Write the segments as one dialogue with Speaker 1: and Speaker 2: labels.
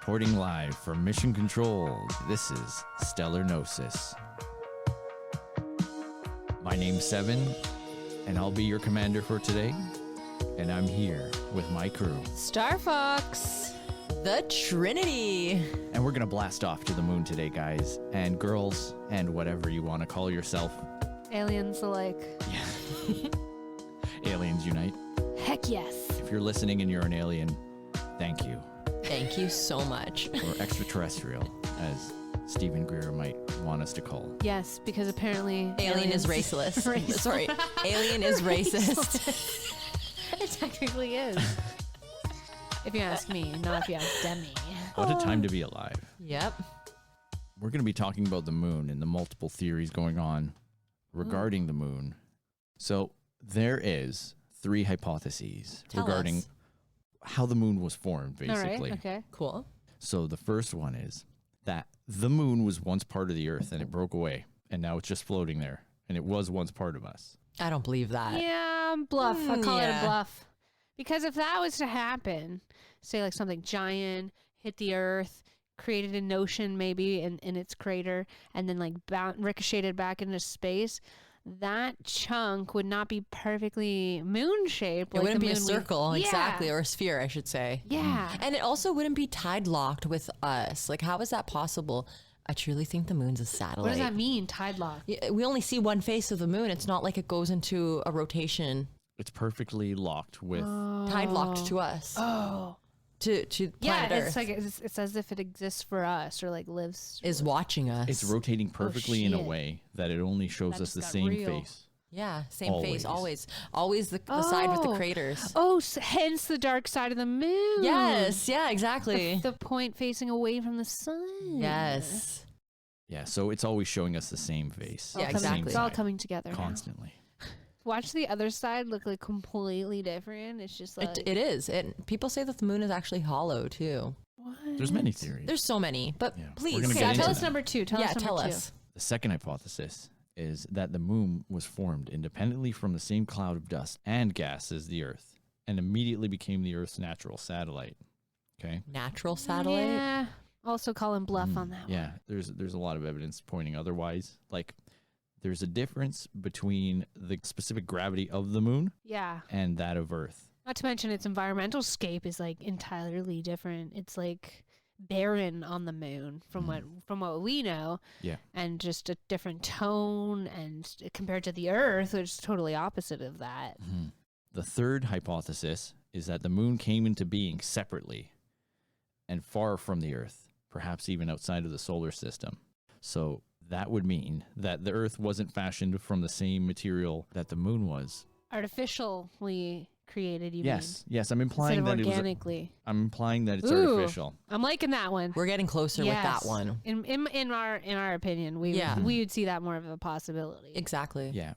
Speaker 1: Reporting live from Mission Control, this is Stellar Gnosis. My name's Seven, and I'll be your commander for today. And I'm here with my crew.
Speaker 2: Star Fox, the Trinity.
Speaker 1: And we're going to blast off to the moon today, guys, and girls, and whatever you want to call yourself.
Speaker 2: Aliens alike.
Speaker 1: Yeah. Aliens unite.
Speaker 2: Heck yes.
Speaker 1: If you're listening and you're an alien, thank you.
Speaker 3: Thank you so much.
Speaker 1: Or extraterrestrial, as Stephen Greer might want us to call.
Speaker 2: Yes, because apparently
Speaker 3: Alien is racist. Sorry, alien is racist.
Speaker 2: It technically is. If you ask me, not if you ask Demi.
Speaker 1: What a time to be alive.
Speaker 3: Yep.
Speaker 1: We're going to be talking about the moon and the multiple theories going on regarding the moon. So there is 3 hypotheses regarding
Speaker 3: us.
Speaker 1: How the moon was formed, basically.
Speaker 2: All right, okay.
Speaker 3: Cool.
Speaker 1: So the first one is that the moon was once part of the earth and it broke away and now it's just floating there and it was once part of us.
Speaker 3: I don't believe that.
Speaker 2: Yeah, bluff. I call it a
Speaker 3: yeah.
Speaker 2: bluff. Because if that was to happen, say like something giant hit the earth, created an ocean maybe in its crater, and then like ricocheted back into space, that chunk would not be perfectly moon-shaped.
Speaker 3: It
Speaker 2: like
Speaker 3: wouldn't
Speaker 2: the
Speaker 3: be a
Speaker 2: moon
Speaker 3: circle,
Speaker 2: Yeah.
Speaker 3: exactly, or a sphere, I should say.
Speaker 2: Yeah.
Speaker 3: And it also wouldn't be tide locked with us. Like, how is that possible? I truly think the moon's a satellite.
Speaker 2: What does that mean, tide lock?
Speaker 3: We only see one face of the moon. It's not like it goes into a rotation.
Speaker 1: It's perfectly locked with...
Speaker 3: Tide locked to us.
Speaker 2: Oh.
Speaker 3: To
Speaker 2: Yeah,
Speaker 3: planet
Speaker 2: it's
Speaker 3: Earth.
Speaker 2: like it's as if it exists for us or like lives.
Speaker 3: Is watching us.
Speaker 1: It's rotating perfectly in a
Speaker 2: shit.
Speaker 1: way that it only shows
Speaker 2: That
Speaker 1: us
Speaker 2: just
Speaker 1: the
Speaker 2: got
Speaker 1: same
Speaker 2: real.
Speaker 1: face.
Speaker 3: Yeah, same face,
Speaker 1: Always.
Speaker 3: always the side with the
Speaker 2: Oh.
Speaker 3: craters.
Speaker 2: Oh, hence the dark side of the moon.
Speaker 3: Yes, yeah, exactly.
Speaker 2: The point facing away from the sun.
Speaker 3: Yes.
Speaker 1: Yeah, so it's always showing us the same face.
Speaker 3: Yeah,
Speaker 1: the same
Speaker 3: exactly.
Speaker 2: It's all
Speaker 1: side,
Speaker 2: coming together now.
Speaker 1: constantly.
Speaker 2: Watch the other side look like completely different. It's just like
Speaker 3: It is. People say that the moon is actually hollow too.
Speaker 2: what?
Speaker 1: There's many theories.
Speaker 3: There's so many, but
Speaker 1: Yeah, we're
Speaker 3: please,
Speaker 1: gonna
Speaker 2: Okay,
Speaker 1: get into
Speaker 2: tell us
Speaker 1: that.
Speaker 2: number 2. Tell us number 2.
Speaker 1: The second hypothesis is that the moon was formed independently from the same cloud of dust and gas as the Earth and immediately became the Earth's natural satellite. Okay?
Speaker 3: Natural satellite.
Speaker 2: Yeah. Also call him bluff on that one.
Speaker 1: Yeah, there's a lot of evidence pointing otherwise. Like, there's a difference between the specific gravity of the moon
Speaker 2: Yeah.
Speaker 1: and that of Earth.
Speaker 2: Not to mention its environmental scape is like entirely different. It's like barren on the moon from what we know.
Speaker 1: Yeah.
Speaker 2: And just a different tone and compared to the Earth, which is totally opposite of that.
Speaker 1: The third hypothesis is that the moon came into being separately and far from the Earth, perhaps even outside of the solar system. So that would mean that the Earth wasn't fashioned from the same material that the moon was.
Speaker 2: Artificially created, you
Speaker 1: Yes, I'm
Speaker 2: mean?
Speaker 1: implying
Speaker 2: Instead
Speaker 1: that
Speaker 2: of
Speaker 1: it was.
Speaker 2: organically.
Speaker 1: I'm implying that it's
Speaker 2: Ooh.
Speaker 1: artificial.
Speaker 2: I'm liking that one.
Speaker 3: We're getting closer with that
Speaker 2: Yes.
Speaker 3: one.
Speaker 2: In our opinion, we
Speaker 3: Yeah.
Speaker 2: we would see that more of a possibility.
Speaker 3: Exactly.
Speaker 1: Yeah.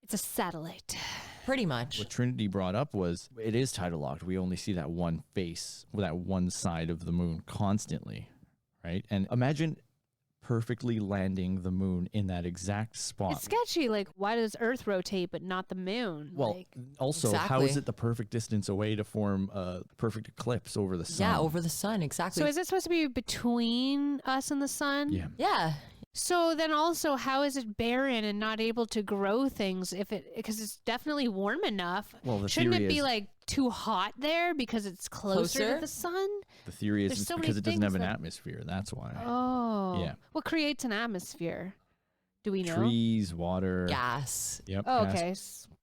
Speaker 2: It's a satellite.
Speaker 3: Pretty much.
Speaker 1: What Trinity brought up was it is tidal locked. We only see that one face, that one side of the moon constantly, right? And imagine perfectly landing the moon in that exact spot.
Speaker 2: It's sketchy. Like, why does Earth rotate but not the moon?
Speaker 1: Well,
Speaker 2: like,
Speaker 1: also, how
Speaker 3: Exactly.
Speaker 1: is it the perfect distance away to form a perfect eclipse over the sun?
Speaker 3: Yeah, over the sun. Exactly.
Speaker 2: so is it supposed to be between us and the sun?
Speaker 1: Yeah.
Speaker 3: Yeah.
Speaker 2: So then also, how is it barren and not able to grow things because it's definitely warm enough?
Speaker 1: Well, the
Speaker 2: Shouldn't
Speaker 1: theory
Speaker 2: it be
Speaker 1: is-
Speaker 2: like too hot there because it's closer
Speaker 3: Closer?
Speaker 2: to the sun?
Speaker 1: The theory is
Speaker 2: There's
Speaker 1: it's
Speaker 2: so many
Speaker 1: because it doesn't have
Speaker 2: things
Speaker 1: an
Speaker 2: that-
Speaker 1: atmosphere. That's why.
Speaker 2: Oh.
Speaker 1: Yeah.
Speaker 2: What creates an atmosphere? Do we know?
Speaker 1: Trees, water.
Speaker 3: Gas.
Speaker 1: Yep.
Speaker 2: Oh,
Speaker 1: gas.
Speaker 2: okay.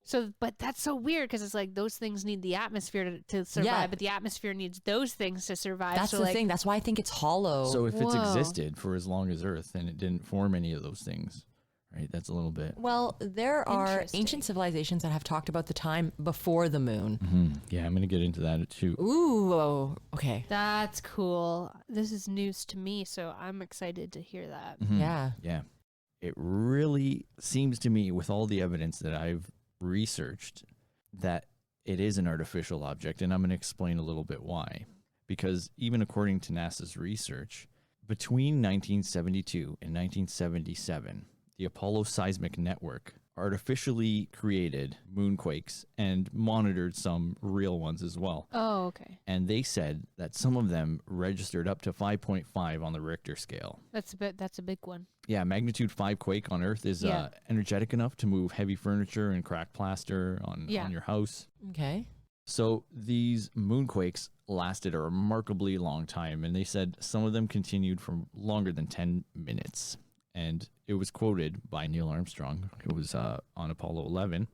Speaker 2: So, but that's so weird because it's like those things need the atmosphere to survive,
Speaker 3: Yeah.
Speaker 2: but the atmosphere needs those things to survive.
Speaker 3: That's
Speaker 2: so
Speaker 3: the
Speaker 2: like,
Speaker 3: thing. That's why I think it's hollow.
Speaker 1: So if it's
Speaker 2: Whoa.
Speaker 1: existed for as long as Earth and it didn't form any of those things, right? That's a little bit.
Speaker 3: well, there are
Speaker 2: Interesting.
Speaker 3: ancient civilizations that have talked about the time before the moon.
Speaker 1: Yeah, I'm going to get into that too.
Speaker 3: Ooh, okay.
Speaker 2: That's cool. This is news to me, so I'm excited to hear that.
Speaker 3: Yeah.
Speaker 1: Yeah. It really seems to me, with all the evidence that I've researched, that it is an artificial object, and I'm going to explain a little bit why. Because even according to NASA's research, between 1972 and 1977, the Apollo seismic network artificially created moonquakes and monitored some real ones as well.
Speaker 2: Oh, okay.
Speaker 1: And they said that some of them registered up to 5.5 on the Richter scale.
Speaker 2: That's a big one.
Speaker 1: Yeah, magnitude 5 quake on Earth is
Speaker 2: Yeah.
Speaker 1: energetic enough to move heavy furniture and crack plaster on your house.
Speaker 3: Okay.
Speaker 1: So these moonquakes lasted a remarkably long time, and they said some of them continued for longer than 10 minutes. And it was quoted by Neil Armstrong, who was on Apollo 11.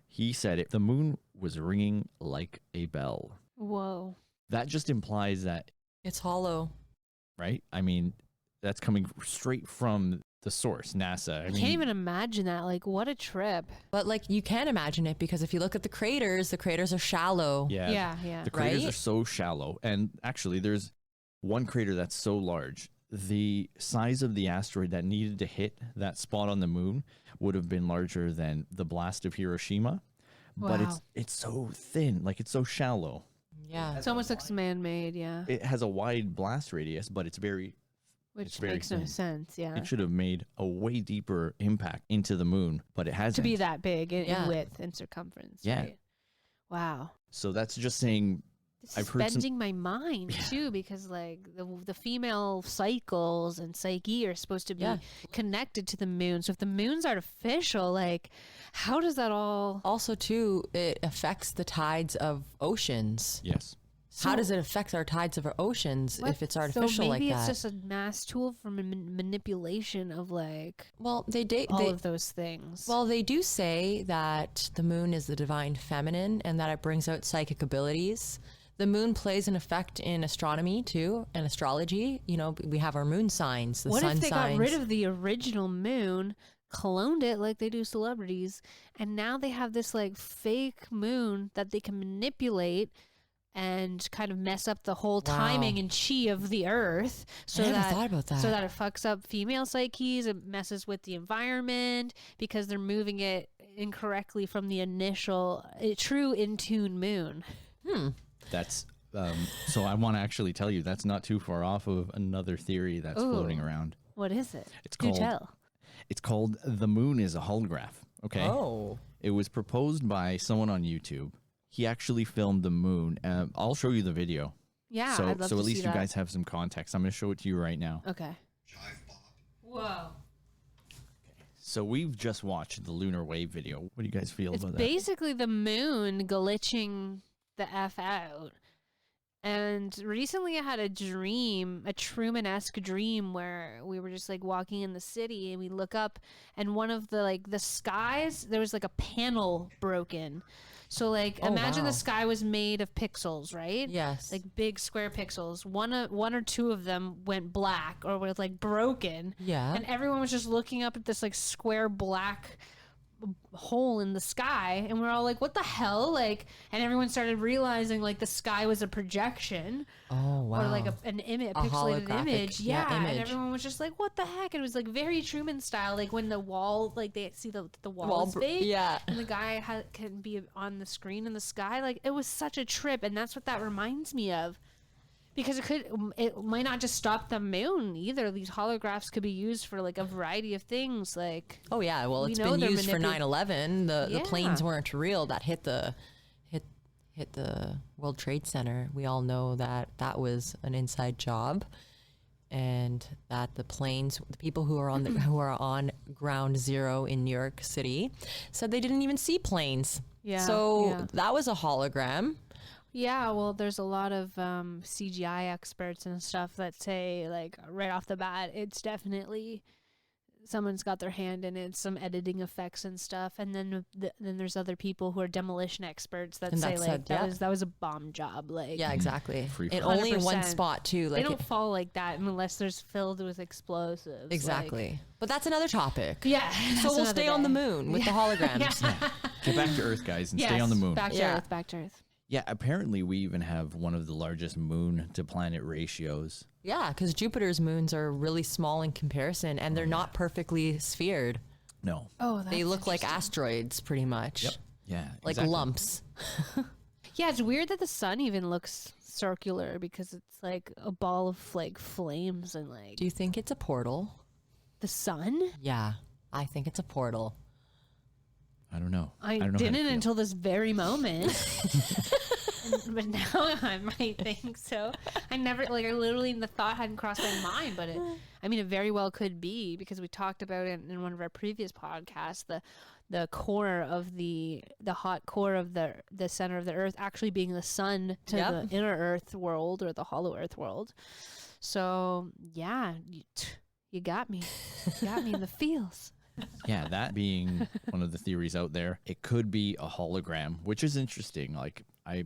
Speaker 1: He said the moon was ringing like a bell.
Speaker 2: Whoa.
Speaker 1: That just implies that,
Speaker 3: It's hollow.
Speaker 1: right? I mean, that's coming straight from the source, NASA.
Speaker 2: I can't even imagine that. Like, what a trip.
Speaker 3: But like you can imagine it because if you look at the craters are shallow.
Speaker 1: Yeah.
Speaker 2: Yeah.
Speaker 1: The craters
Speaker 3: Right?
Speaker 1: are so shallow. And actually, there's one crater that's so large. The size of the asteroid that needed to hit that spot on the moon would have been larger than the blast of Hiroshima. But
Speaker 2: Wow.
Speaker 1: it's so thin, like it's so shallow.
Speaker 3: Yeah.
Speaker 2: It almost looks man-made, yeah.
Speaker 1: It has a wide blast radius, but it's
Speaker 2: Which
Speaker 1: very
Speaker 2: makes no
Speaker 1: thin.
Speaker 2: sense, yeah.
Speaker 1: it should have made a way deeper impact into the moon, but it hasn't.
Speaker 2: To be that big in
Speaker 3: Yeah.
Speaker 2: width and circumference.
Speaker 1: Yeah.
Speaker 2: Right? Wow.
Speaker 1: So that's just saying.
Speaker 2: This is
Speaker 1: I've heard some-
Speaker 2: bending my mind too, because like the female cycles and psyche are supposed to be
Speaker 3: Yeah.
Speaker 2: connected to the moon. So if the moon's artificial, like how does that all?
Speaker 3: Also, too, it affects the tides of oceans.
Speaker 1: Yes.
Speaker 3: How does it affect our tides of our oceans if it's artificial
Speaker 2: so
Speaker 3: like
Speaker 2: maybe
Speaker 3: that?
Speaker 2: it's just a mass tool for manipulation of like
Speaker 3: Well, they
Speaker 2: all of those things.
Speaker 3: Well, they do say that the moon is the divine feminine and that it brings out psychic abilities. The moon plays an effect in astronomy too, and astrology. You know, we have our moon signs, the
Speaker 2: what
Speaker 3: sun
Speaker 2: if they
Speaker 3: signs.
Speaker 2: got rid of the original moon, cloned it like they do celebrities, and now they have this like fake moon that they can manipulate and kind of mess up the whole timing and chi of the earth, so
Speaker 3: I never
Speaker 2: that
Speaker 3: thought about that.
Speaker 2: so that it fucks up female psyches, it messes with the environment because they're moving it incorrectly from the initial true in tune moon.
Speaker 1: That's so I want to actually tell you that's not too far off of another theory that's floating
Speaker 2: Ooh.
Speaker 1: around.
Speaker 2: What is it?
Speaker 1: It's
Speaker 2: Do
Speaker 1: called
Speaker 2: tell.
Speaker 1: It's called the moon is a holograph. Okay.
Speaker 3: Oh.
Speaker 1: It was proposed by someone on YouTube. He actually filmed the moon. I'll show you the video.
Speaker 2: Yeah,
Speaker 1: so
Speaker 2: I'd love
Speaker 1: so
Speaker 2: to
Speaker 1: at least
Speaker 2: see
Speaker 1: you
Speaker 2: that.
Speaker 1: guys have some context. I'm going to show it to you right now.
Speaker 2: Okay. Whoa.
Speaker 1: So we've just watched the lunar wave video. What do you guys feel
Speaker 2: It's
Speaker 1: about that?
Speaker 2: basically the moon glitching the F out. And recently I had a dream, a Truman-esque dream where we were just like walking in the city and we look up and one of the skies, there was like a panel broken. So like
Speaker 3: Oh,
Speaker 2: imagine
Speaker 3: wow.
Speaker 2: the sky was made of pixels, right?
Speaker 3: Yes.
Speaker 2: Like big square pixels. One or two of them went black or was like broken.
Speaker 3: Yeah.
Speaker 2: And everyone was just looking up at this like square black hole in the sky, and we're all like, what the hell? Like, and everyone started realizing like the sky was a projection
Speaker 3: Oh, wow.
Speaker 2: or like an image, a
Speaker 3: A
Speaker 2: pixelated
Speaker 3: holographic,
Speaker 2: image.
Speaker 3: yeah,
Speaker 2: And
Speaker 3: image.
Speaker 2: everyone was just like, what the heck? And it was like very Truman style, like when the wall, like they see the wall,
Speaker 3: Wall
Speaker 2: is
Speaker 3: br-
Speaker 2: fake,
Speaker 3: yeah.
Speaker 2: and the guy can be on the screen in the sky. Like it was such a trip, and that's what that reminds me of. Because it might not just stop the moon either. These holographs could be used for like a variety of things. Like,
Speaker 3: Oh yeah, well
Speaker 2: We
Speaker 3: it's
Speaker 2: know
Speaker 3: been
Speaker 2: they're
Speaker 3: used for
Speaker 2: manipul-
Speaker 3: 9/11. The planes
Speaker 2: Yeah.
Speaker 3: weren't real that hit the World Trade Center. We all know that that was an inside job, and that the planes, the people who are on who are on ground zero in New York City, said they didn't even see planes.
Speaker 2: Yeah,
Speaker 3: So
Speaker 2: yeah.
Speaker 3: that was a hologram.
Speaker 2: yeah, well, there's a lot of CGI experts and stuff that say, like, right off the bat, it's definitely someone's got their hand in it, some editing effects and stuff. And then then there's other people who are demolition experts that
Speaker 3: And
Speaker 2: say,
Speaker 3: that
Speaker 2: like,
Speaker 3: said,
Speaker 2: that
Speaker 3: yeah.
Speaker 2: was a bomb job. Like,
Speaker 3: Yeah, exactly.
Speaker 1: Free
Speaker 3: And
Speaker 1: for-
Speaker 3: only in one
Speaker 2: 100%.
Speaker 3: spot too.
Speaker 2: they
Speaker 3: Like
Speaker 2: don't fall like that unless there's filled with explosives. like-
Speaker 3: exactly. But that's another topic.
Speaker 2: yeah.
Speaker 3: So
Speaker 2: that's
Speaker 3: we'll
Speaker 2: another
Speaker 3: stay on the
Speaker 2: day.
Speaker 3: moon with the holograms.
Speaker 1: Get back to Earth, guys, and stay
Speaker 2: Yes,
Speaker 1: on the moon.
Speaker 2: Back to
Speaker 3: Yeah.
Speaker 2: Earth, back to Earth.
Speaker 1: Yeah, apparently we even have one of the largest moon to planet ratios.
Speaker 3: Yeah, because Jupiter's moons are really small in comparison, and they're not perfectly sphered.
Speaker 1: No.
Speaker 2: Oh,
Speaker 3: They look like asteroids, pretty much.
Speaker 1: Yep. Yeah.
Speaker 3: Like
Speaker 1: exactly.
Speaker 3: lumps.
Speaker 2: Yeah, it's weird that the sun even looks circular because it's like a ball of like flames and like
Speaker 3: Do you think it's a portal?
Speaker 2: the sun.
Speaker 3: Yeah, I think it's a portal.
Speaker 1: I don't know.
Speaker 2: I
Speaker 1: don't know how to
Speaker 2: didn't
Speaker 1: feel.
Speaker 2: until this very moment. But now I might think so. I never, like, I literally, the thought hadn't crossed my mind, but it very well could be, because we talked about it in one of our previous podcasts, the core of the hot core of the center of the earth actually being the sun to the inner earth world, or the hollow earth world. So yeah, you got me. You got me in the feels.
Speaker 1: Yeah, that being one of the theories out there, it could be a hologram, which is interesting. Like, I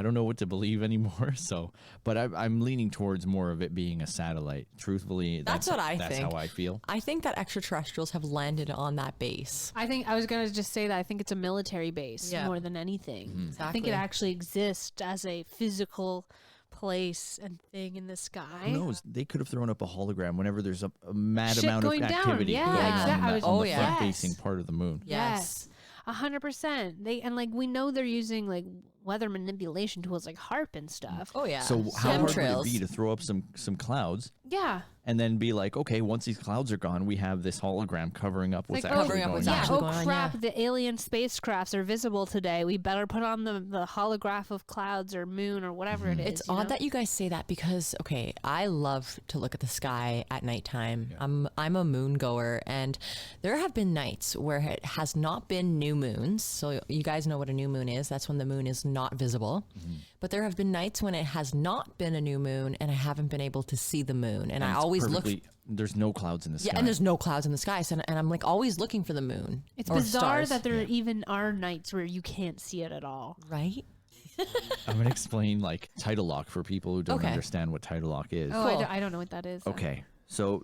Speaker 1: don't know what to believe anymore. So, but I'm leaning towards more of it being a satellite. Truthfully,
Speaker 3: That's what I
Speaker 1: that's
Speaker 3: think.
Speaker 1: how I feel.
Speaker 3: I think that extraterrestrials have landed on that base.
Speaker 2: I was going to just say that I think it's a military base more than anything.
Speaker 1: Mm-hmm.
Speaker 2: I think it actually exists as a physical place and thing in the sky.
Speaker 1: Who knows? They could have thrown up a hologram whenever there's a mad
Speaker 2: Shit
Speaker 1: amount of
Speaker 2: going down.
Speaker 1: activity
Speaker 2: Yeah,
Speaker 1: going
Speaker 2: exactly.
Speaker 1: on the
Speaker 2: Yes.
Speaker 1: front-facing part of the moon.
Speaker 3: Yes.
Speaker 2: 100%. And like we know they're using like weather manipulation tools like HARP and stuff.
Speaker 3: Oh yeah.
Speaker 1: So how hard would it
Speaker 3: Chemtrails.
Speaker 1: be to throw up some clouds
Speaker 2: Yeah.
Speaker 1: and then be like, okay, once these clouds are gone, we have this hologram covering up what's
Speaker 2: Like,
Speaker 1: actually
Speaker 3: covering up
Speaker 1: going
Speaker 3: what's
Speaker 1: on.
Speaker 3: actually
Speaker 2: oh
Speaker 3: going on,
Speaker 2: crap,
Speaker 3: yeah.
Speaker 2: the alien spacecrafts are visible today. We better put on the holograph of clouds or moon or whatever it is.
Speaker 3: It's odd that you guys say that because, okay, I love to look at the sky at nighttime.
Speaker 1: Yeah.
Speaker 3: I'm a moon goer, and there have been nights where it has not been new moons. So you guys know what a new moon is. That's when the moon is not visible. But there have been nights when it has not been a new moon and I haven't been able to see the moon. And I
Speaker 1: it's
Speaker 3: always look.
Speaker 1: perfectly- There's no clouds in the sky.
Speaker 3: Yeah, and there's no clouds in the sky. So, and I'm like always looking for the moon.
Speaker 2: It's
Speaker 3: or
Speaker 2: bizarre
Speaker 3: stars.
Speaker 2: that there even are nights where you can't see it at all.
Speaker 3: Right?
Speaker 1: I'm going to explain like tidal lock for people who don't
Speaker 3: Okay.
Speaker 1: understand what tidal lock is.
Speaker 2: Oh,
Speaker 3: Cool.
Speaker 2: I don't know what that is.
Speaker 1: Okay, so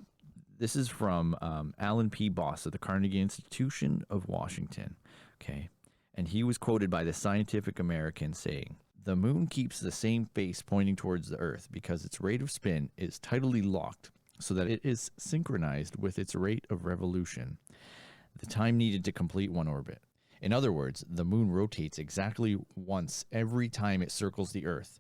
Speaker 1: this is from Alan P. Boss at the Carnegie Institution of Washington. Okay, and he was quoted by the Scientific American saying, "The moon keeps the same face pointing towards the Earth because its rate of spin is tidally locked so that it is synchronized with its rate of revolution, the time needed to complete one orbit. In other words, the moon rotates exactly once every time it circles the Earth,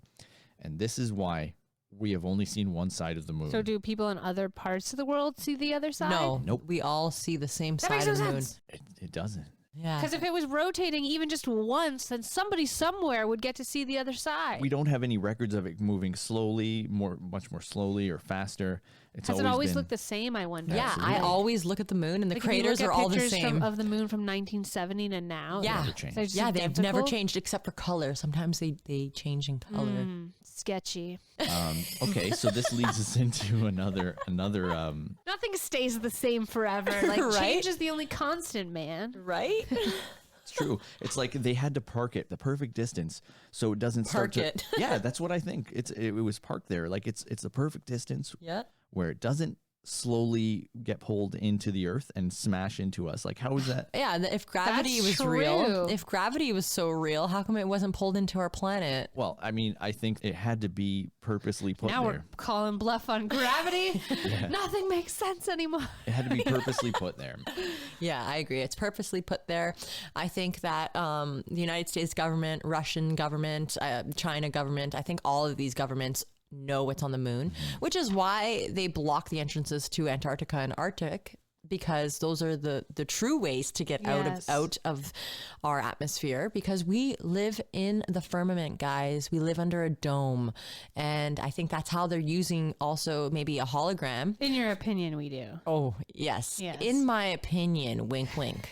Speaker 1: and this is why we have only seen one side of the moon."
Speaker 2: So do people in other parts of the world see the other side?
Speaker 3: No.
Speaker 1: Nope.
Speaker 3: We all see the same
Speaker 2: That
Speaker 3: side
Speaker 2: makes no
Speaker 3: of the moon.
Speaker 2: sense.
Speaker 1: It doesn't.
Speaker 3: Yeah.
Speaker 2: Because if it was rotating even just once, then somebody somewhere would get to see the other side.
Speaker 1: We don't have any records of it moving slowly, much more slowly or faster. It's
Speaker 2: Has it always
Speaker 1: been,
Speaker 2: looked the same, I wonder?
Speaker 3: Yeah, I always look at the moon, and the
Speaker 2: Like, if you
Speaker 3: craters
Speaker 2: look
Speaker 3: are
Speaker 2: at
Speaker 3: all the
Speaker 2: pictures
Speaker 3: same.
Speaker 2: of the moon from 1970 to now.
Speaker 3: Yeah.
Speaker 1: Never changed.
Speaker 2: they're just
Speaker 3: Yeah, they've never
Speaker 2: identical?
Speaker 3: changed except for color. Sometimes they change in color.
Speaker 2: Sketchy.
Speaker 1: Okay, so this leads us into another
Speaker 2: Nothing stays the same forever. Like
Speaker 3: Right?
Speaker 2: change is the only constant, man.
Speaker 3: Right?
Speaker 1: It's true. It's like they had to park it the perfect distance so it doesn't start
Speaker 3: Park it.
Speaker 1: Yeah, that's what I think. It was parked there. Like it's the perfect distance
Speaker 3: Yeah.
Speaker 1: where it doesn't slowly get pulled into the Earth and smash into us. Like how is that?
Speaker 3: Yeah, and if gravity
Speaker 2: That's
Speaker 3: was real,
Speaker 2: true.
Speaker 3: if gravity was so real, how come it wasn't pulled into our planet?
Speaker 1: Well, I mean, I think it had to be purposely put
Speaker 2: Now
Speaker 1: there.
Speaker 2: we're calling bluff on gravity. Nothing makes sense anymore.
Speaker 1: It had to be purposely put there.
Speaker 3: Yeah, I agree. It's purposely put there. I think that the United States government, Russian government, China government, I think all of these governments know what's on the moon, which is why they block the entrances to Antarctica and Arctic, because those are the true ways to get
Speaker 2: Yes.
Speaker 3: out of our atmosphere, because we live in the firmament, guys. We live under a dome, and I think that's how they're using also maybe a hologram.
Speaker 2: In your opinion, we do.
Speaker 3: Oh, yes.
Speaker 2: Yes.
Speaker 3: In my opinion, wink wink.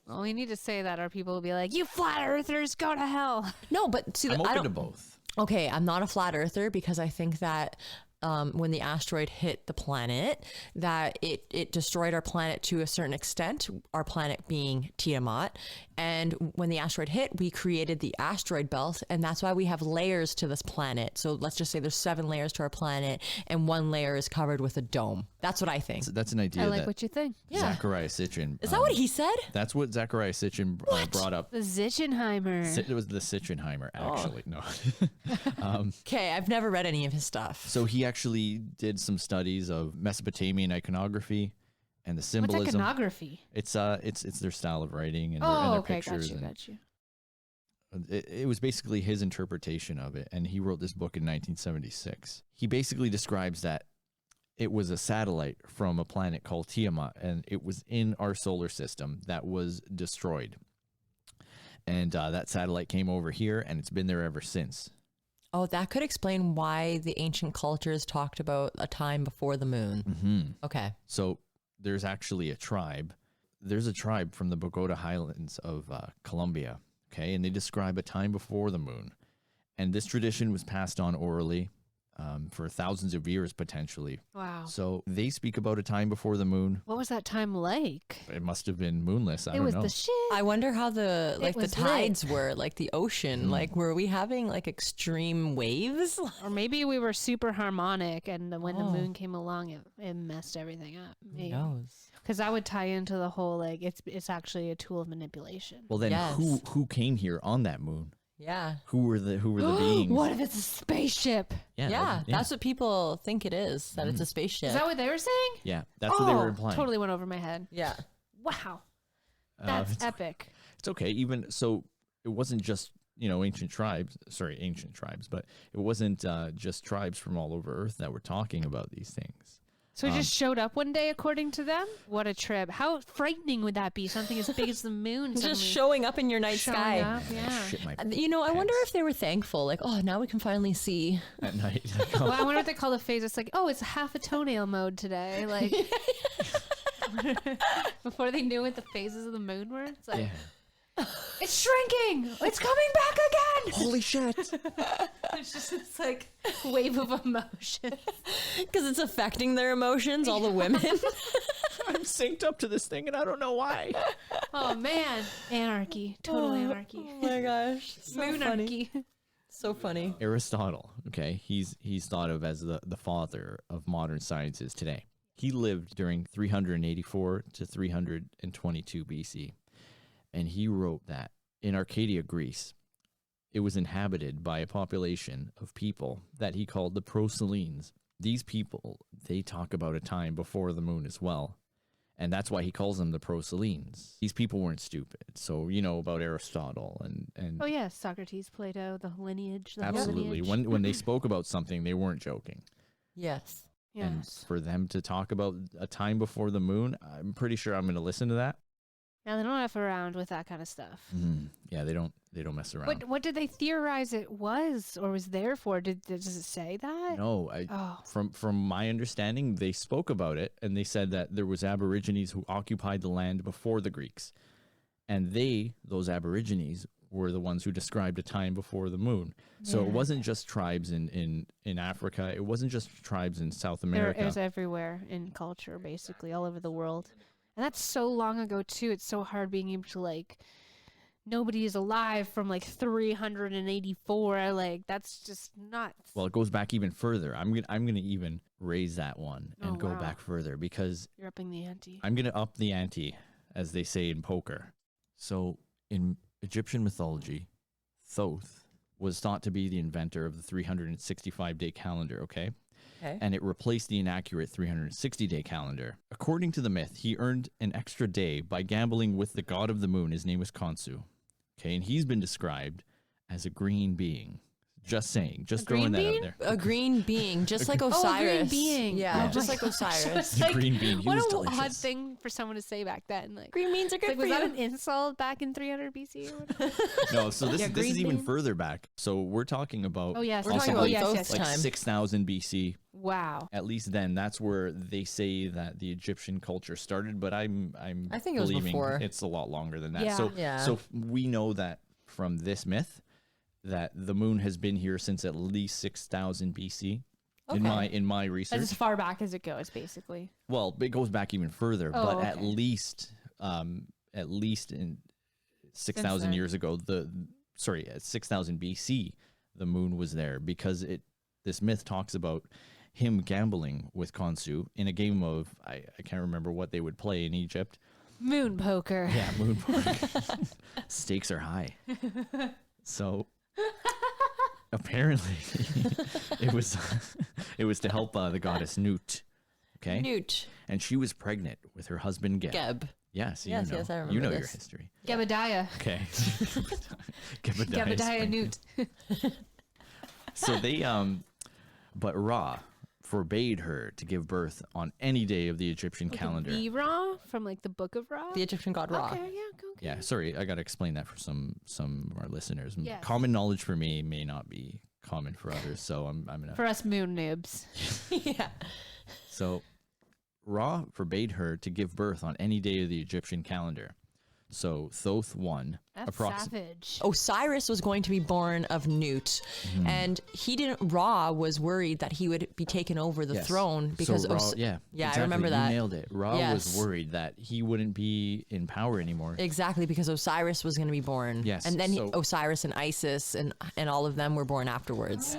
Speaker 2: Well, we need to say that, or people will be like, "You flat earthers, go to hell."
Speaker 3: No, but see,
Speaker 1: I'm
Speaker 3: I
Speaker 1: open
Speaker 3: don't
Speaker 1: to both.
Speaker 3: Okay, I'm not a flat earther because I think that when the asteroid hit the planet, that it destroyed our planet to a certain extent, our planet being Tiamat. And when the asteroid hit, we created the asteroid belt, and that's why we have layers to this planet. So let's just say there's 7 layers to our planet, and 1 layer is covered with a dome. That's what I think.
Speaker 1: That's an idea
Speaker 2: I like
Speaker 1: that
Speaker 2: what you think.
Speaker 3: Yeah.
Speaker 1: Zachariah Sitchin.
Speaker 3: Is that what he said?
Speaker 1: That's what Zachariah Sitchin brought up.
Speaker 2: The Zitchenheimer.
Speaker 1: It was the Sitchenheimer, actually. No.
Speaker 3: Okay, I've never read any of his stuff.
Speaker 1: So he actually did some studies of Mesopotamian iconography and the
Speaker 2: What's
Speaker 1: symbolism.
Speaker 2: iconography?
Speaker 1: It's their style of writing and
Speaker 2: Oh,
Speaker 1: their
Speaker 2: okay,
Speaker 1: pictures.
Speaker 2: got you.
Speaker 1: It was basically his interpretation of it, and he wrote this book in 1976. He basically describes that it was a satellite from a planet called Tiamat, and it was in our solar system that was destroyed. And that satellite came over here, and it's been there ever since.
Speaker 3: Oh, that could explain why the ancient cultures talked about a time before the moon.
Speaker 1: Mm-hmm.
Speaker 3: Okay.
Speaker 1: So there's actually a tribe. There's a tribe from the Bogota Highlands of Colombia, okay? And they describe a time before the moon. And this tradition was passed on orally for thousands of years, potentially.
Speaker 2: Wow.
Speaker 1: So they speak about a time before the moon.
Speaker 2: What was that time like?
Speaker 1: It must have been moonless. I
Speaker 2: It
Speaker 1: don't
Speaker 2: was
Speaker 1: know.
Speaker 2: the shit.
Speaker 3: I wonder how the
Speaker 2: was
Speaker 3: tides were, like the ocean. Like, were we having like extreme waves?
Speaker 2: Or maybe we were super harmonic, and when the
Speaker 3: Oh.
Speaker 2: moon came along, it messed everything up.
Speaker 3: Who knows?
Speaker 2: Because that would tie into the whole like it's actually a tool of manipulation.
Speaker 1: Well, then
Speaker 3: Yes.
Speaker 1: who came here on that moon?
Speaker 3: Yeah.
Speaker 1: Who were the beings?
Speaker 2: What if it's a spaceship?
Speaker 3: Yeah, that's what people think it is, that it's a spaceship.
Speaker 2: Is that what they were saying?
Speaker 1: Yeah, that's what they were implying.
Speaker 2: Totally went over my head.
Speaker 3: Yeah.
Speaker 2: Wow. That's
Speaker 1: it's,
Speaker 2: epic.
Speaker 1: it's okay. Even so, it wasn't just ancient tribes, but it wasn't just tribes from all over Earth that were talking about these things.
Speaker 2: So it just showed up one day, according to them? What a trip. How frightening would that be? Something as big as the moon
Speaker 3: Just
Speaker 2: suddenly
Speaker 3: showing up in your night
Speaker 2: showing
Speaker 3: sky.
Speaker 2: up? Yeah.
Speaker 1: Shit my
Speaker 3: I wonder if they were thankful. Like, oh, now we can finally see.
Speaker 1: at night.
Speaker 2: Well, I wonder what they call the phase. It's like, oh, it's half a toenail mode today. Like, before they knew what the phases of the moon were. It's like, it's shrinking. It's coming back again.
Speaker 1: Holy shit!
Speaker 2: It's just this like wave of emotion.
Speaker 3: Because it's affecting their emotions, all the women.
Speaker 1: I'm synced up to this thing, and I don't know why.
Speaker 2: Oh man, anarchy, total anarchy.
Speaker 3: Oh my gosh. So funny.
Speaker 2: Moonarchy.
Speaker 3: So funny.
Speaker 1: Aristotle, okay, he's thought of as the father of modern sciences today. He lived during 384 to 322 BC, and he wrote that in Arcadia, Greece, it was inhabited by a population of people that he called the Proselenes. These people, they talk about a time before the moon as well, and that's why he calls them the Proselenes. These people weren't stupid, so about Aristotle and
Speaker 2: Oh yes, Socrates, Plato, the lineage. The whole
Speaker 1: absolutely.
Speaker 2: lineage.
Speaker 1: When they spoke about something, they weren't joking.
Speaker 3: Yes.
Speaker 1: And
Speaker 2: Yes.
Speaker 1: for them to talk about a time before the moon, I'm pretty sure I'm going to listen to that.
Speaker 2: Now they don't F around with that kind of stuff.
Speaker 1: Yeah, they don't mess around.
Speaker 2: What did they theorize it was or was there for? Does it say that?
Speaker 1: No,
Speaker 2: Oh.
Speaker 1: from my understanding, they spoke about it and they said that there was Aborigines who occupied the land before the Greeks, and those Aborigines were the ones who described a time before the moon. So it wasn't just tribes in Africa. It wasn't just tribes in South America.
Speaker 2: It was everywhere in culture, basically, all over the world. And that's so long ago, too. It's so hard being able to, like, nobody is alive from, like, 384. Like, that's just nuts.
Speaker 1: Well, it goes back even further. I'm gonna even raise that one and
Speaker 2: Oh,
Speaker 1: go
Speaker 2: wow.
Speaker 1: back further because
Speaker 2: You're upping the ante.
Speaker 1: I'm gonna up the ante, as they say in poker. So in Egyptian mythology, Thoth was thought to be the inventor of the 365-day calendar, okay? And it replaced the inaccurate 360-day calendar. According to the myth, he earned an extra day by gambling with the god of the moon. His name was Khonsu. Okay, and he's been described as a green being. Just saying, just throwing that out there.
Speaker 3: A green being, just like
Speaker 2: Oh, a
Speaker 3: Osiris.
Speaker 2: green being.
Speaker 3: Yeah,
Speaker 2: Oh
Speaker 3: just
Speaker 2: my
Speaker 3: like
Speaker 2: gosh.
Speaker 3: Osiris.
Speaker 1: The green bean, he
Speaker 2: What
Speaker 1: was
Speaker 2: an
Speaker 1: delicious.
Speaker 2: odd thing for someone to say back then. Like,
Speaker 3: Green beans are
Speaker 2: it's
Speaker 3: good
Speaker 2: like,
Speaker 3: for
Speaker 2: was
Speaker 3: you.
Speaker 2: that an insult back in 300 BC? Or whatever?
Speaker 1: No, so this
Speaker 2: Yeah,
Speaker 1: is
Speaker 2: green
Speaker 1: even
Speaker 2: bean.
Speaker 1: further back. So we're talking about
Speaker 2: Oh, yes.
Speaker 3: We're talking
Speaker 1: possibly
Speaker 3: about
Speaker 2: yes,
Speaker 3: Thoth's
Speaker 1: like
Speaker 3: time.
Speaker 1: 6,000 BC.
Speaker 2: Wow.
Speaker 1: At least then, that's where they say that the Egyptian culture started. But I
Speaker 3: think it was
Speaker 1: believing
Speaker 3: before.
Speaker 1: it's a lot longer than that.
Speaker 2: Yeah.
Speaker 1: So
Speaker 3: Yeah.
Speaker 1: so we know that from this myth that the moon has been here since at least 6,000 BC. In my
Speaker 2: That's
Speaker 1: research,
Speaker 2: as far back as it goes, basically.
Speaker 1: well, it goes back even further.
Speaker 2: Oh,
Speaker 1: but at
Speaker 2: okay.
Speaker 1: least in 6,000
Speaker 2: then.
Speaker 1: years ago, at 6,000 BC, the moon was there because this myth talks about him gambling with Khonsu in a game of I can't remember what they would play in Egypt.
Speaker 2: Moon poker.
Speaker 1: Yeah, moon poker. Stakes are high. So apparently it was to help the goddess Nut. Okay.
Speaker 3: Newt.
Speaker 1: And she was pregnant with her husband Geb.
Speaker 3: Geb.
Speaker 1: Yes,
Speaker 3: Yes,
Speaker 1: you know.
Speaker 3: yes, I remember
Speaker 1: You know your
Speaker 3: this.
Speaker 1: history.
Speaker 2: Gebediah.
Speaker 1: Okay. Gebediah.
Speaker 2: Gebediah Newt.
Speaker 1: So they but Ra forbade her to give birth on any day of the Egyptian calendar.
Speaker 2: The Ra from like the Book of Ra.
Speaker 3: The Egyptian god Ra.
Speaker 2: Okay, yeah, okay.
Speaker 1: Yeah, sorry, I got to explain that for some of our listeners.
Speaker 2: Yes.
Speaker 1: Common knowledge for me may not be common for others, so I'm gonna.
Speaker 2: For us moon noobs.
Speaker 3: Yeah.
Speaker 1: So, Ra forbade her to give birth on any day of the Egyptian calendar. So Thoth 1.
Speaker 2: That's savage.
Speaker 3: Osiris was going to be born of Nut, and Ra was worried that he would be taken over the throne because
Speaker 1: so Ra, yeah, exactly.
Speaker 3: I remember
Speaker 1: You
Speaker 3: that.
Speaker 1: nailed it. Ra was worried that he wouldn't be in power anymore.
Speaker 3: Exactly, because Osiris was going to be born.
Speaker 1: Yes,
Speaker 3: and then Osiris and Isis and all of them were born afterwards.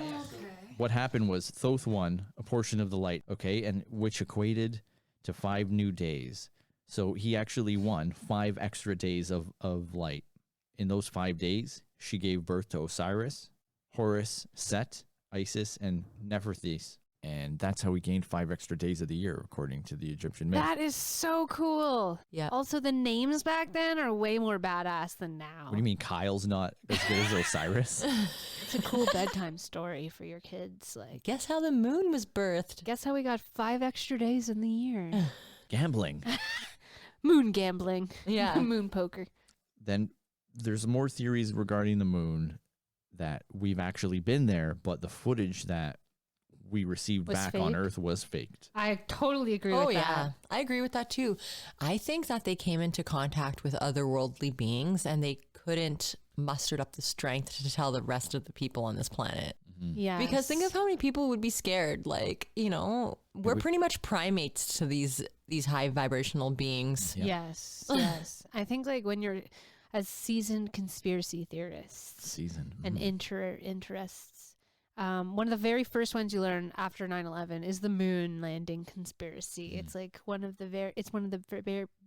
Speaker 1: What happened was Thoth 1, a portion of the light, okay, and which equated to 5 new days. So he actually won 5 extra days of light. In those 5 days, she gave birth to Osiris, Horus, Set, Isis, and Neferthes. And that's how he gained 5 extra days of the year, according to the Egyptian myth.
Speaker 2: That is so cool.
Speaker 3: Yeah.
Speaker 2: Also, the names back then are way more badass than now.
Speaker 1: What do you mean Kyle's not as good as Osiris?
Speaker 2: It's a cool bedtime story for your kids. Like,
Speaker 3: Guess how the moon was birthed?
Speaker 2: guess how we got 5 extra days in the year?
Speaker 1: Gambling.
Speaker 2: Moon gambling.
Speaker 3: Yeah.
Speaker 2: Moon poker.
Speaker 1: Then there's more theories regarding the moon that we've actually been there, but the footage that we received
Speaker 2: Was
Speaker 1: back on
Speaker 2: fake?
Speaker 1: Earth was faked.
Speaker 2: I totally agree
Speaker 3: Oh
Speaker 2: with
Speaker 3: yeah,
Speaker 2: that.
Speaker 3: I agree with that too. I think that they came into contact with otherworldly beings and they couldn't muster up the strength to tell the rest of the people on this planet.
Speaker 2: Yeah.
Speaker 3: Because think of how many people would be scared. Like, you know, we're pretty much primates to these high vibrational beings.
Speaker 1: Yeah.
Speaker 2: Yes, yes. I think like when you're as seasoned conspiracy theorists
Speaker 1: Season.
Speaker 2: and interests, one of the very first ones you learn after 9/11 is the moon landing conspiracy. It's like one of the very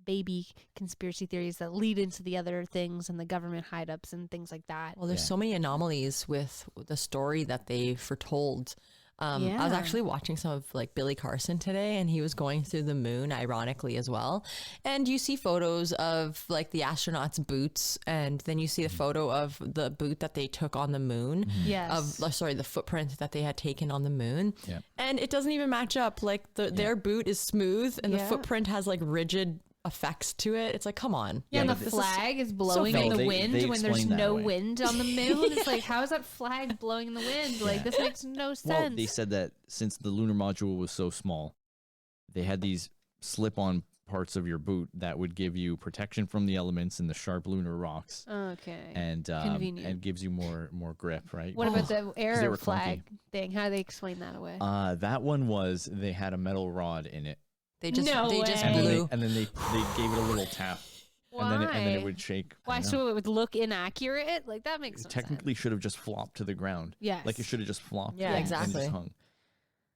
Speaker 2: baby conspiracy theories that lead into the other things and the government hideouts and things like that.
Speaker 3: Well, there's so many anomalies with the story that they foretold. I was
Speaker 2: Yeah.
Speaker 3: actually watching some of like Billy Carson today, and he was going through the moon, ironically as well. And you see photos of like the astronauts' boots, and then you see the photo of the boot that they took on the moon.
Speaker 2: Yes.
Speaker 3: The footprint that they had taken on the moon.
Speaker 1: Yeah.
Speaker 3: And it doesn't even match up. Like their boot is smooth, and the
Speaker 2: Yeah.
Speaker 3: footprint has like rigid effects to it. It's like, come on.
Speaker 2: Yeah, and
Speaker 1: but
Speaker 2: the
Speaker 1: this
Speaker 2: flag is blowing
Speaker 3: fake.
Speaker 2: in the
Speaker 1: No, they
Speaker 2: wind when there's
Speaker 1: explain that
Speaker 2: no
Speaker 1: away.
Speaker 2: wind on the moon. It's like, how is that flag blowing in the wind? Like, this makes no sense.
Speaker 1: Well, they said that since the lunar module was so small, they had these slip-on parts of your boot that would give you protection from the elements and the sharp lunar rocks,
Speaker 2: Okay.
Speaker 1: and
Speaker 2: Convenient.
Speaker 1: gives you more grip, right?
Speaker 2: What about the
Speaker 1: they were
Speaker 2: Arab
Speaker 1: clunky.
Speaker 2: flag thing? How do they explain that away?
Speaker 1: That one was they had a metal rod in it,
Speaker 3: They just
Speaker 2: No
Speaker 3: they just
Speaker 2: way.
Speaker 3: blew.
Speaker 1: and then they gave it a little tap, and then it would shake. I
Speaker 2: Why?
Speaker 1: don't know.
Speaker 2: So it would look inaccurate? Like, that makes no
Speaker 1: Technically
Speaker 2: sense.
Speaker 1: should have just flopped to the ground.
Speaker 2: Yes.
Speaker 1: Like it should have just flopped.
Speaker 3: Yeah,
Speaker 1: and
Speaker 3: exactly.
Speaker 1: just hung.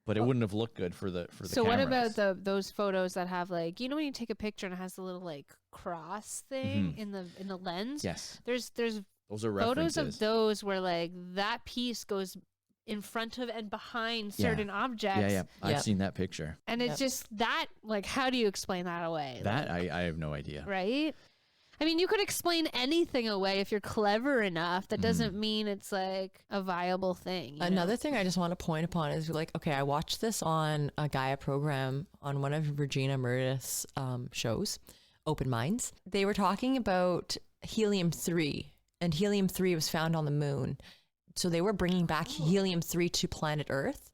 Speaker 1: But it wouldn't have looked good for the
Speaker 2: So what
Speaker 1: cameras.
Speaker 2: about those photos that have like, you know, when you take a picture and it has the little like cross thing in the lens?
Speaker 1: Yes,
Speaker 2: There's
Speaker 1: those are
Speaker 2: photos
Speaker 1: references.
Speaker 2: of those where like that piece goes in front of and behind
Speaker 1: Yeah.
Speaker 2: certain objects.
Speaker 1: Yeah, I've
Speaker 3: Yep.
Speaker 1: seen that picture.
Speaker 2: And it's just that, like, how do you explain that away?
Speaker 1: That I have no idea.
Speaker 2: Right? I mean, you could explain anything away if you're clever enough. That doesn't mean it's like a viable thing. you know?
Speaker 3: Another thing I just want to point upon is like, okay, I watched this on a Gaia program on one of Regina Meredith's shows, Open Minds. They were talking about helium-3, and helium-3 was found on the moon. So they were bringing back helium-3 to planet Earth.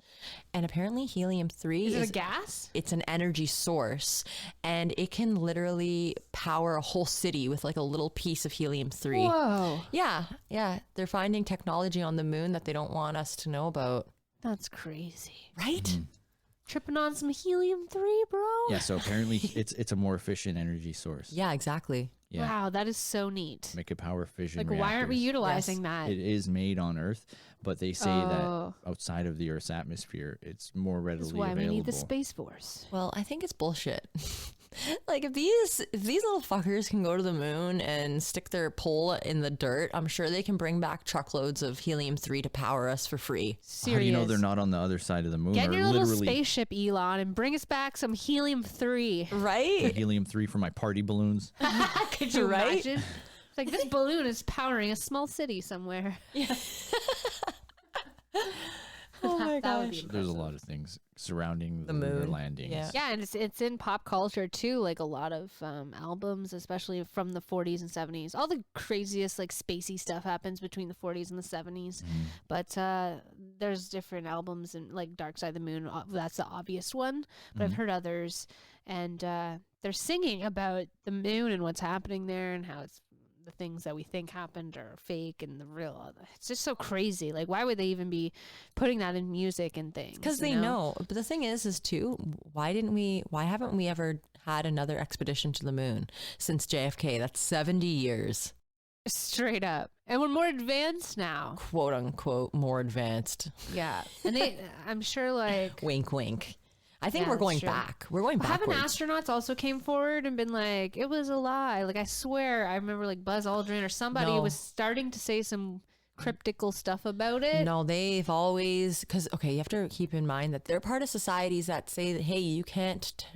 Speaker 3: And apparently helium-3
Speaker 2: Is it a gas?
Speaker 3: it's an energy source, and it can literally power a whole city with like a little piece of helium-3.
Speaker 2: Whoa.
Speaker 3: Yeah. They're finding technology on the moon that they don't want us to know about.
Speaker 2: That's crazy.
Speaker 3: Right?
Speaker 2: Tripping on some helium-3, bro?
Speaker 1: Yeah, so apparently it's a more efficient energy source.
Speaker 3: Yeah, exactly.
Speaker 1: Yeah.
Speaker 2: Wow, that is so neat.
Speaker 1: Make a power fission
Speaker 2: Like, why aren't we
Speaker 1: reactors.
Speaker 2: utilizing that?
Speaker 1: It is made on Earth, but they say
Speaker 2: Oh.
Speaker 1: that outside of the Earth's atmosphere, it's more readily
Speaker 2: That's why
Speaker 1: available.
Speaker 2: we need the Space Force.
Speaker 3: Well, I think it's bullshit. Like if these little fuckers can go to the moon and stick their pole in the dirt, I'm sure they can bring back truckloads of helium-3 to power us for free.
Speaker 1: How do you know
Speaker 2: Serious.
Speaker 1: they're not on the other side of the moon?
Speaker 2: Get in
Speaker 1: or
Speaker 2: your little
Speaker 1: literally
Speaker 2: spaceship, Elon, and bring us back some helium-3.
Speaker 3: Right?
Speaker 1: helium-3 for my party balloons?
Speaker 2: Could you
Speaker 3: Right?
Speaker 2: imagine? It's like, this balloon is powering a small city somewhere.
Speaker 3: Oh my my
Speaker 2: That would be
Speaker 3: gosh.
Speaker 1: There's a
Speaker 2: impressive.
Speaker 1: lot of things surrounding the
Speaker 3: The
Speaker 1: lunar
Speaker 3: moon,
Speaker 1: landings.
Speaker 3: yeah.
Speaker 2: Yeah, and it's in pop culture too. Like a lot of albums, especially from the 40s and 70s. All the craziest like spacey stuff happens between the 40s and the 70s. But there's different albums, and like Dark Side of the Moon. That's the obvious one. But I've heard others, and they're singing about the moon and what's happening there, and how it's the things that we think happened are fake and the real. It's just so crazy. Like, why would they even be putting that in music and things?
Speaker 3: Because
Speaker 2: you
Speaker 3: they know. But the thing is too, why haven't we ever had another expedition to the moon since JFK? That's 70 years,
Speaker 2: Straight up. And we're more advanced now.
Speaker 3: quote unquote, more advanced.
Speaker 2: Yeah. And I'm sure like
Speaker 3: Wink, wink. I think
Speaker 2: Yeah,
Speaker 3: we're
Speaker 2: that's
Speaker 3: going
Speaker 2: true.
Speaker 3: back. We're going
Speaker 2: haven't
Speaker 3: backwards.
Speaker 2: astronauts also came forward and been like, it was a lie. Like I swear I remember like Buzz Aldrin or somebody
Speaker 3: No.
Speaker 2: was starting to say some cryptical stuff about it.
Speaker 3: No, they've always, because okay, you have to keep in mind that they're part of societies that say that, hey, you cannot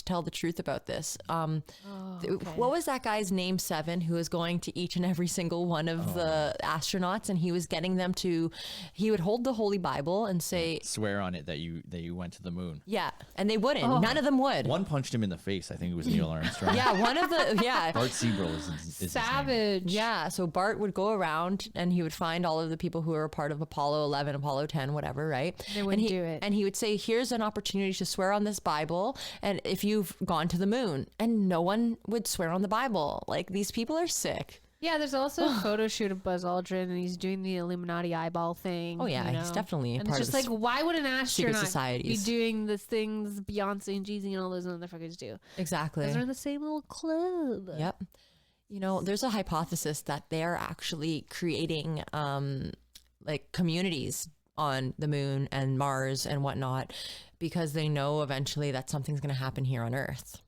Speaker 3: tell the truth about this. What was that guy's name? Seven, who was going to each and every single one of the astronauts, and he was getting them to, he would hold the Holy Bible and say,
Speaker 1: Swear on it that you went to the moon.
Speaker 3: yeah, and they wouldn't. None of them would.
Speaker 1: One punched him in the face. I think it was Neil Armstrong.
Speaker 3: Yeah, one of the
Speaker 1: Bart Seabrill is his name.
Speaker 2: Savage.
Speaker 3: Yeah, so Bart would go around and he would find all of the people who were a part of Apollo 11, Apollo 10, whatever, right?
Speaker 2: They wouldn't
Speaker 3: and
Speaker 2: do it.
Speaker 3: And he would say, here's an opportunity to swear on this Bible, and if you've gone to the moon. And no one would swear on the Bible. Like, these people are sick.
Speaker 2: Yeah, there's also a photo shoot of Buzz Aldrin and he's doing the Illuminati eyeball thing.
Speaker 3: Oh, yeah,
Speaker 2: you
Speaker 3: he's
Speaker 2: know?
Speaker 3: definitely a
Speaker 2: and
Speaker 3: part
Speaker 2: it's
Speaker 3: of
Speaker 2: just
Speaker 3: the
Speaker 2: like, why would an astronaut be
Speaker 3: societies.
Speaker 2: doing the things Beyonce and Jeezy and all those motherfuckers do?
Speaker 3: Exactly.
Speaker 2: Because they're in the same little club.
Speaker 3: Yep. You know, there's a hypothesis that they're actually creating like communities on the moon and Mars and whatnot, because they know eventually that something's going to happen here on Earth.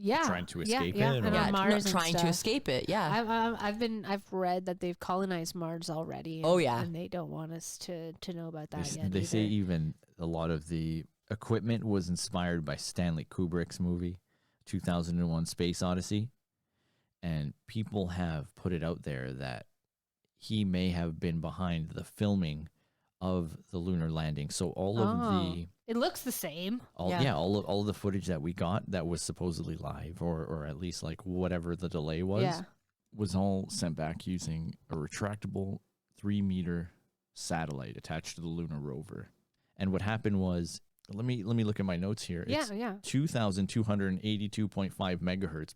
Speaker 2: Yeah,
Speaker 1: Trying to escape
Speaker 2: yeah,
Speaker 1: it,
Speaker 2: and
Speaker 1: or-
Speaker 2: on
Speaker 3: Yeah,
Speaker 2: Mars and
Speaker 3: trying to
Speaker 2: stuff.
Speaker 3: escape it. Yeah.
Speaker 2: I've read that they've colonized Mars already. And,
Speaker 3: Oh, yeah.
Speaker 2: and they don't want us to know about that
Speaker 1: They,
Speaker 2: yet.
Speaker 1: they say
Speaker 2: either.
Speaker 1: even a lot of the equipment was inspired by Stanley Kubrick's movie 2001 Space Odyssey, and people have put it out there that he may have been behind the filming of the lunar landing. So all of the
Speaker 2: It looks the same.
Speaker 3: Yeah.
Speaker 1: all of the footage that we got that was supposedly live, or at least like whatever the delay was,
Speaker 2: Yeah.
Speaker 1: was all sent back using a retractable 3-meter satellite attached to the lunar rover. And what happened was, let me look at my notes here. It's
Speaker 2: Yeah.
Speaker 1: 2,282.5 megahertz.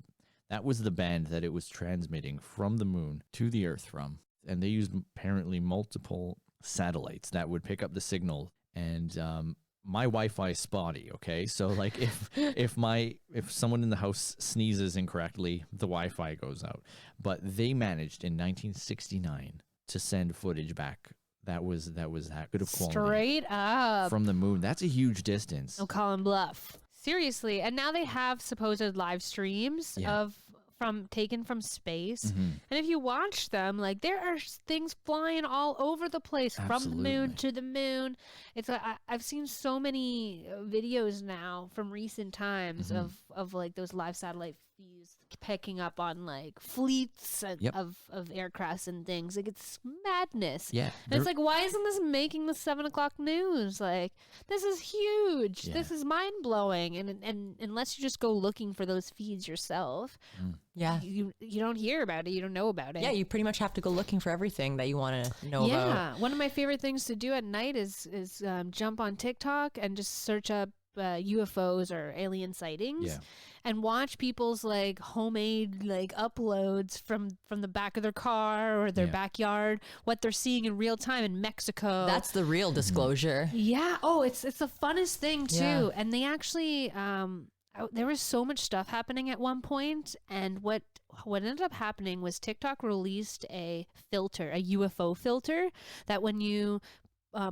Speaker 1: That was the band that it was transmitting from the moon to the Earth from. And they used apparently multiple satellites that would pick up the signal. And my Wi-Fi is spotty, okay? So like if someone in the house sneezes incorrectly, the Wi-Fi goes out. But they managed in 1969 to send footage back that was that good of quality
Speaker 2: Straight up.
Speaker 1: from the moon. That's a huge distance.
Speaker 2: I'm calling bluff. Seriously. And now they have supposed live streams
Speaker 1: Yeah.
Speaker 2: taken from space.
Speaker 1: Mhm.
Speaker 2: And if you watch them, like there are things flying all over the place from the moon
Speaker 1: Absolutely.
Speaker 2: to the moon. It's I've seen so many videos now from recent times
Speaker 1: Mhm.
Speaker 2: of like those live satellite views picking up on like fleets
Speaker 1: Yep.
Speaker 2: of aircrafts and things. Like it's madness.
Speaker 1: Yeah.
Speaker 2: And it's like, why isn't this making the 7 o'clock news? Like, this is huge.
Speaker 1: Yeah.
Speaker 2: This is mind blowing. And unless you just go looking for those feeds yourself,
Speaker 3: Yeah.
Speaker 2: you don't hear about it. You don't know about it.
Speaker 3: Yeah, you pretty much have to go looking for everything that you want to know
Speaker 2: yeah.
Speaker 3: about.
Speaker 2: One of my favorite things to do at night is jump on TikTok and just search up UFOs or alien sightings.
Speaker 1: Yeah.
Speaker 2: And watch people's like homemade like uploads from the back of their car or their
Speaker 1: Yeah.
Speaker 2: backyard, what they're seeing in real time in Mexico.
Speaker 3: That's the real disclosure.
Speaker 2: Yeah. Oh, it's the funnest thing too.
Speaker 3: Yeah.
Speaker 2: And they actually there was so much stuff happening at one point, and what ended up happening was TikTok released a filter, a UFO filter, that when you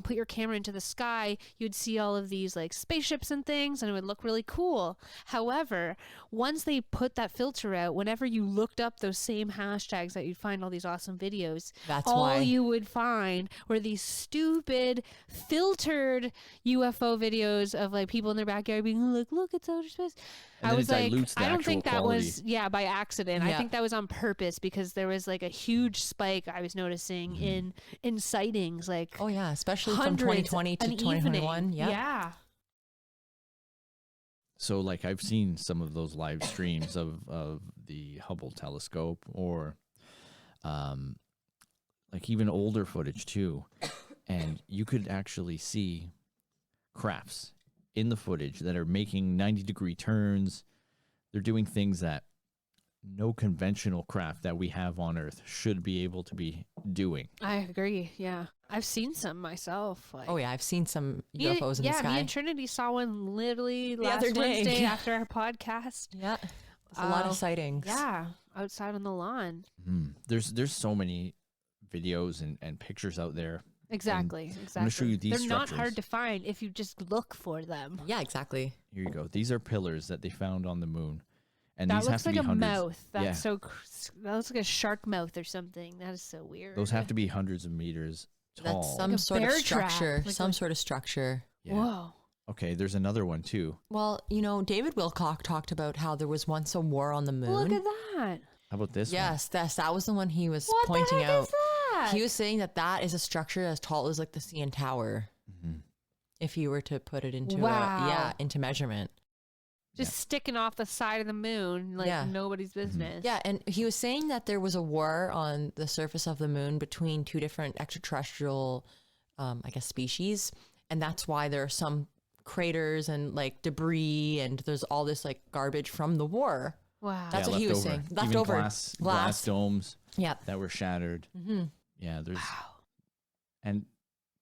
Speaker 2: put your camera into the sky, you'd see all of these like spaceships and things, and it would look really cool. However, once they put that filter out, whenever you looked up those same hashtags that you'd find all these awesome videos,
Speaker 3: That's
Speaker 2: all
Speaker 3: why.
Speaker 2: you would find were these stupid filtered UFO videos of like people in their backyard being like, look, it's outer space.
Speaker 1: And
Speaker 2: I
Speaker 1: then
Speaker 2: was
Speaker 1: it
Speaker 2: like,
Speaker 1: dilutes the
Speaker 2: I don't
Speaker 1: actual
Speaker 2: think that
Speaker 1: quality.
Speaker 2: was by accident. I
Speaker 3: Yeah.
Speaker 2: think that was on purpose because there was like a huge spike I was noticing in sightings, like
Speaker 3: Oh yeah, especially from
Speaker 2: hundreds
Speaker 3: 2020 to
Speaker 2: an
Speaker 3: 2021.
Speaker 2: evening.
Speaker 3: Yep.
Speaker 2: Yeah.
Speaker 1: So like I've seen some of those live streams of the Hubble telescope, or like even older footage too. And you could actually see crafts in the footage that are making 90-degree turns. They're doing things that no conventional craft that we have on Earth should be able to be doing.
Speaker 2: I agree. Yeah. I've seen some myself. Like,
Speaker 3: Oh yeah, I've seen some
Speaker 2: Me-
Speaker 3: UFOs in
Speaker 2: yeah,
Speaker 3: the sky.
Speaker 2: me and Trinity saw one literally
Speaker 3: The
Speaker 2: last
Speaker 3: other day.
Speaker 2: Wednesday after our podcast.
Speaker 3: Yeah, there's a lot of
Speaker 2: Oh,
Speaker 3: sightings.
Speaker 2: Yeah, outside on the lawn.
Speaker 1: There's so many videos and pictures out there.
Speaker 2: Exactly.
Speaker 1: I'm
Speaker 2: Exactly.
Speaker 1: going to show you these
Speaker 2: They're not
Speaker 1: structures.
Speaker 2: hard to find if you just look for them.
Speaker 3: Yeah, exactly.
Speaker 1: Here you go. These are pillars that they found on the moon. And
Speaker 2: That
Speaker 1: these have
Speaker 2: looks
Speaker 1: to
Speaker 2: like
Speaker 1: be
Speaker 2: a
Speaker 1: hundreds.
Speaker 2: mouth. That's
Speaker 1: Yeah.
Speaker 2: so. That looks like a shark mouth or something. That is so weird.
Speaker 1: Those have to be hundreds of meters tall.
Speaker 3: That's some
Speaker 2: Like a
Speaker 3: sort of
Speaker 2: bear trap,
Speaker 3: structure.
Speaker 2: like
Speaker 3: some
Speaker 2: what-
Speaker 3: sort of structure.
Speaker 1: Yeah.
Speaker 2: Whoa.
Speaker 1: Okay, there's another one too.
Speaker 3: Well, David Wilcock talked about how there was once a war on the moon.
Speaker 2: Look at that.
Speaker 1: How about this one?
Speaker 3: Yes, that was the one he was
Speaker 2: What
Speaker 3: pointing
Speaker 2: the heck
Speaker 3: out.
Speaker 2: is that?
Speaker 3: He was saying that is a structure as tall as like the CN Tower.
Speaker 1: Mhm.
Speaker 3: If you were to put it into
Speaker 2: Wow.
Speaker 3: into measurement.
Speaker 2: Just sticking off the side of the moon like
Speaker 3: Yeah.
Speaker 2: nobody's business.
Speaker 3: Yeah, and he was saying that there was a war on the surface of the moon between two different extraterrestrial, I guess, species, and that's why there are some craters and like debris, and there's all this like garbage from the war.
Speaker 2: Wow.
Speaker 3: That's
Speaker 1: Yeah,
Speaker 3: what he was
Speaker 1: leftover.
Speaker 3: saying.
Speaker 1: Even
Speaker 3: Leftover
Speaker 1: glass domes
Speaker 3: Yeah.
Speaker 1: that were shattered.
Speaker 3: Mm-hmm.
Speaker 1: Yeah, there's
Speaker 2: Wow.
Speaker 1: and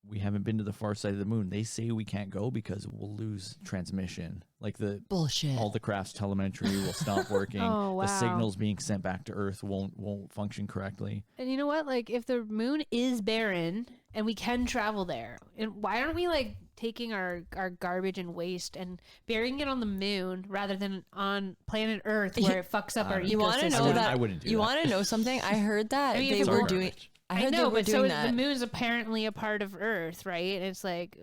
Speaker 1: we haven't been to the far side of the moon. They say we can't go because we'll lose transmission. Like
Speaker 3: Bullshit.
Speaker 1: all the craft's telemetry will stop working.
Speaker 2: Oh, wow.
Speaker 1: The signals being sent back to Earth won't function correctly.
Speaker 2: And you know what? Like, if the moon is barren and we can travel there, and why aren't we like taking our garbage and waste and burying it on the moon rather than on planet Earth where it fucks up our
Speaker 3: You want to
Speaker 2: ecosystem?
Speaker 3: know that?
Speaker 1: I wouldn't do
Speaker 3: you
Speaker 1: that.
Speaker 3: want to know something? I heard that
Speaker 2: I mean, if
Speaker 3: they
Speaker 2: it
Speaker 3: were
Speaker 2: were
Speaker 3: doing. I heard
Speaker 2: know,
Speaker 3: they were
Speaker 2: but so
Speaker 3: doing
Speaker 2: is
Speaker 3: that.
Speaker 2: the moon's apparently a part of Earth, right? And it's like,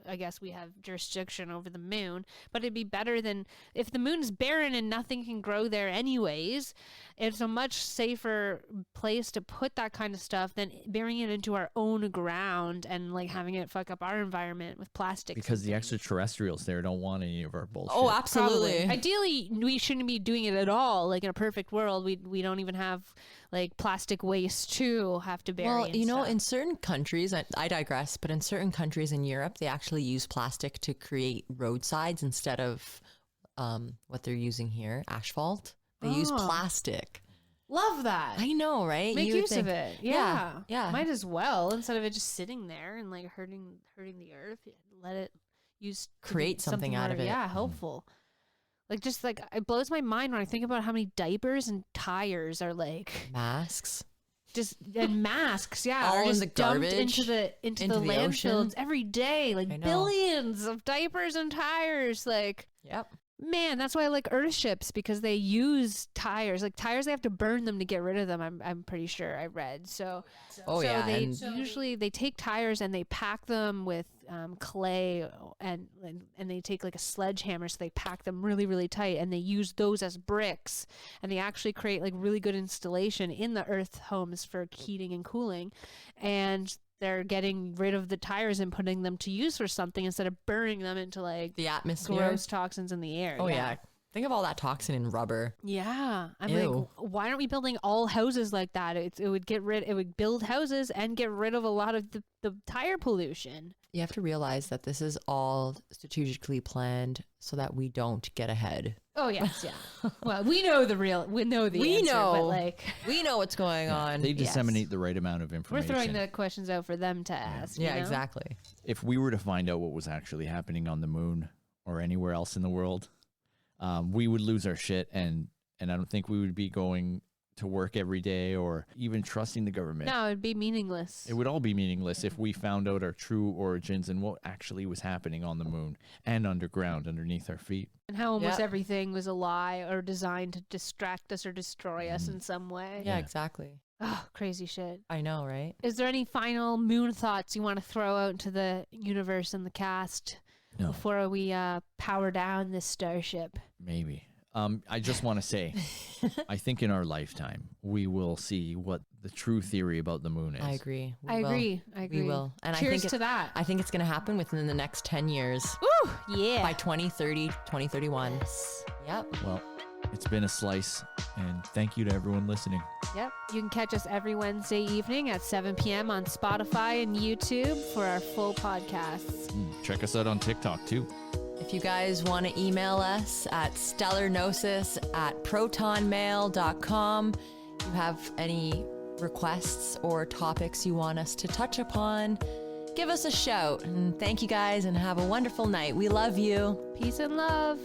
Speaker 2: I guess we have jurisdiction over the moon, but it'd be better than if the moon's barren and nothing can grow there anyways. It's a much safer place to put that kind of stuff than burying it into our own ground and like having it fuck up our environment with plastic.
Speaker 1: Because the extraterrestrials there don't want any of our bullshit.
Speaker 3: Oh, absolutely.
Speaker 2: Ideally, we shouldn't be doing it at all. Like in a perfect world, we don't even have like plastic waste to have to bury.
Speaker 3: Well,
Speaker 2: and
Speaker 3: you know,
Speaker 2: stuff.
Speaker 3: in certain countries, I digress, but in certain countries in Europe, they actually use plastic to create roadsides instead of what they're using here, asphalt. They use
Speaker 2: Oh.
Speaker 3: plastic.
Speaker 2: Love that.
Speaker 3: I know, right?
Speaker 2: Make
Speaker 3: You would
Speaker 2: use of
Speaker 3: think-
Speaker 2: it.
Speaker 3: Yeah, yeah.
Speaker 2: Might as well instead of it just sitting there and like hurting the earth. Let it use to do
Speaker 3: Create something out
Speaker 2: more,
Speaker 3: of it.
Speaker 2: Yeah, helpful. Like just like it blows my mind when I think about how many diapers and tires are like
Speaker 3: Masks.
Speaker 2: just and masks. Yeah,
Speaker 3: All
Speaker 2: are
Speaker 3: in
Speaker 2: just
Speaker 3: the
Speaker 2: dumped
Speaker 3: garbage,
Speaker 2: into the
Speaker 3: into the
Speaker 2: landfills
Speaker 3: ocean.
Speaker 2: every day. Like
Speaker 3: I know.
Speaker 2: billions of diapers and tires. Like.
Speaker 3: Yep.
Speaker 2: Man, that's why I like Earthships because they use tires. Like tires, they have to burn them to get rid of them. I'm pretty sure I read. So they
Speaker 3: and
Speaker 2: usually they take tires and they pack them with clay and they take like a sledgehammer. So they pack them really really tight and they use those as bricks and they actually create like really good installation in the Earth homes for heating and cooling, and they're getting rid of the tires and putting them to use for something instead of burning them into like
Speaker 3: the atmosphere.
Speaker 2: gross toxins in the air.
Speaker 3: Oh yeah. Think of all that toxin in rubber.
Speaker 2: Yeah. I'm
Speaker 3: Ew.
Speaker 2: like, why aren't we building all houses like that? It would build houses and get rid of a lot of the tire pollution.
Speaker 3: You have to realize that this is all strategically planned so that we don't get ahead.
Speaker 2: Oh yes, yeah. Well, we know the answer,
Speaker 3: know.
Speaker 2: but like
Speaker 3: We know what's going on.
Speaker 1: They disseminate the right amount of
Speaker 2: we're
Speaker 1: information.
Speaker 2: throwing the questions out for them to ask.
Speaker 3: Yeah,
Speaker 2: you know?
Speaker 3: exactly.
Speaker 1: If we were to find out what was actually happening on the moon or anywhere else in the world, we would lose our shit, and I don't think we would be going to work every day or even trusting the government.
Speaker 2: No, it'd be meaningless.
Speaker 1: It would all be meaningless if we found out our true origins and what actually was happening on the moon and underground underneath our feet.
Speaker 2: And how almost
Speaker 3: Yep.
Speaker 2: everything was a lie or designed to distract us or destroy us in some way.
Speaker 3: Yeah,
Speaker 1: Yeah.
Speaker 3: exactly.
Speaker 2: Oh, crazy shit.
Speaker 3: I know, right?
Speaker 2: Is there any final moon thoughts you want to throw out into the universe and the cast
Speaker 1: No.
Speaker 2: before we power down this starship?
Speaker 1: Maybe. I just want to say, I think in our lifetime, we will see what the true theory about the moon is.
Speaker 3: I agree.
Speaker 2: I agree.
Speaker 3: We will. And
Speaker 2: Cheers
Speaker 3: I think
Speaker 2: to that.
Speaker 3: I think it's going to happen within the next 10 years.
Speaker 2: Ooh, yeah.
Speaker 3: By 2030, 2031.
Speaker 2: Yes.
Speaker 3: Yep.
Speaker 1: Well, it's been a slice, and thank you to everyone listening.
Speaker 2: Yep. You can catch us every Wednesday evening at 7 p.m. on Spotify and YouTube for our full podcasts.
Speaker 1: Check us out on TikTok, too.
Speaker 3: If you guys want to email us at stellargnosis@protonmail.com, you have any requests or topics you want us to touch upon, give us a shout. And thank you guys and have a wonderful night. We love you.
Speaker 2: Peace and love.